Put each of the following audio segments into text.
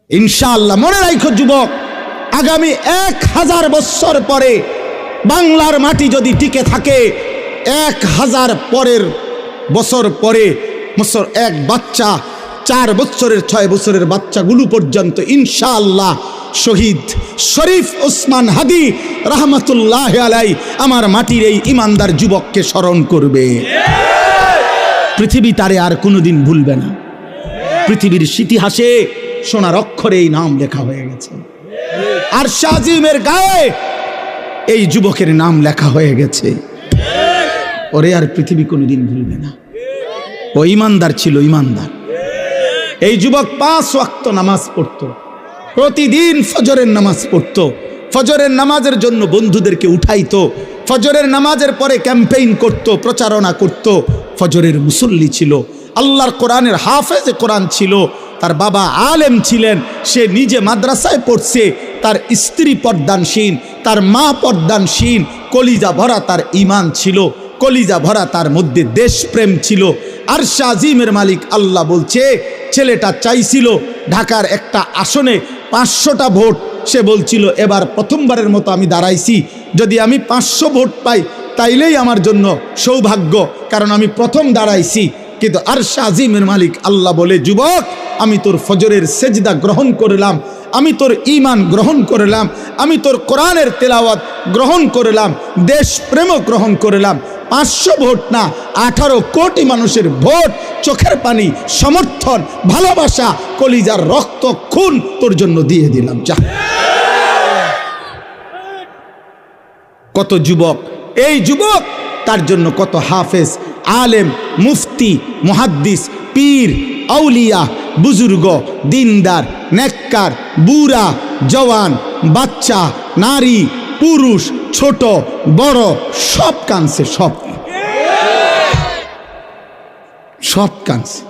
ইনশাআল্লাহ মনে রাখো যুবক, আগামী 1000 বছর পরে বাংলার মাটি যদি টিকে থাকে, 1000 বছর পরে এক বাচ্চা 4 বছরের 6 বছরের বাচ্চাগুলো পর্যন্ত ইনশাআল্লাহ শহীদ শরীফ ওসমান হাদি রহমতুল্লাহ আলাই আমার মাটির এই ইমানদার যুবককে স্মরণ করবে। পৃথিবী তারে আর কোনোদিন ভুলবে না। পৃথিবীর ইতিহাসে সোনার অক্ষরে এই নাম লেখা হয়ে গেছে। আর শাহজিমের গায়ে এই যুবকের নাম লেখা হয়ে গেছে। ওরে আর পৃথিবী কোনোদিন ভুলবে না। ও ইমানদার ছিল, ইমানদার। এই যুবক 5 ওয়াক্ত নামাজ পড়তো, প্রতিদিন ফজরের নামাজ পড়তো, ফজরের নামাজের জন্য বন্ধুদেরকে উঠাইতো, ফজরের নামাজের পরে ক্যাম্পেইন করত, প্রচারণা করত। ফজরের মুসল্লি ছিল, আল্লাহর কোরআনের হাফেজে কোরআন ছিল। তার বাবা আলেম ছিলেন, সে নিজে মাদ্রাসায় পড়ছে। তার স্ত্রী পর্দানশীন, তার মা পর্দানশীন। কলিজা ভরা তার ঈমান ছিল, কলিজা ভরা তার মধ্যে দেশপ্রেম ছিল। আর শাহজিমের মালিক আল্লাহ বলছে, ছেলেটা চাইছিল ঢাকার একটা আসনে 500টা ভোট। সে বলছিল, এবার প্রথমবারের মতো আমি দাঁড়াইছি, যদি আমি 500 ভোট পাই তাইলেই আমার জন্য সৌভাগ্য, কারণ আমি প্রথম দাঁড়াইছি। কিন্তু আর শাহজিমের মালিক আল্লাহ বলে, যুবক, আমি তোর ফজরের সেজদা গ্রহণ করলাম, আমি তোর ঈমান গ্রহণ করলাম, আমি তোর কোরআনের তেলাওয়াত গ্রহণ করলাম, দেশপ্রেমও গ্রহণ করলাম। 500 ভোট না, 18 কোটি মানুষের ভোট, চোখের পানি, সমর্থন, ভালোবাসা, কলিজার রক্ত, খুন তোর জন্য দিয়ে দিলাম। যা। কত যুবক, এই যুবক তার জন্য কত হাফেজ, আলেম, মুফতি, মুহাদ্দিস, পীর, আউলিয়া, বুজুর্গ, দিনদার, নেককার, বুড়া, জওয়ান, বাচ্চা, নারী, পুরুষ, ছোট বড়, সব কাঁদছে, সব কাঁদছে।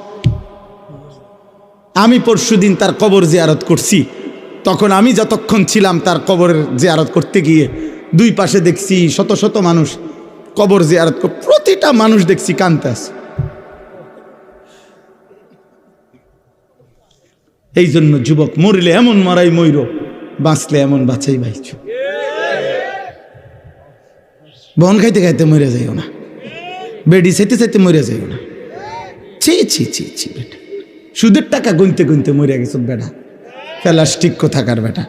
আমি পরশুদিন তার কবর জিয়ারত করছি। তখন আমি যতক্ষণ ছিলাম তার কবরের জিয়ারত করতে গিয়ে, দুই পাশে দেখছি শত শত মানুষ কবর জিয়ারত, প্রতিটা মানুষ দেখছি কাঁদতে আছে। এই জন্য যুবক, মরলে এমন মরাই মইর, বাঁচলে এমন বাঁচাই বাইছ। বন খাইতে খাইতে মরে যাইও না, বেডি চাইতে চাইতে মরে যাইও না। ছি ছি ছি ছি বেটা, সুদের টাকা গুনতে গুনতে মরে গেছ বেটা, প্লাস্টিক কোথাকার বেটা।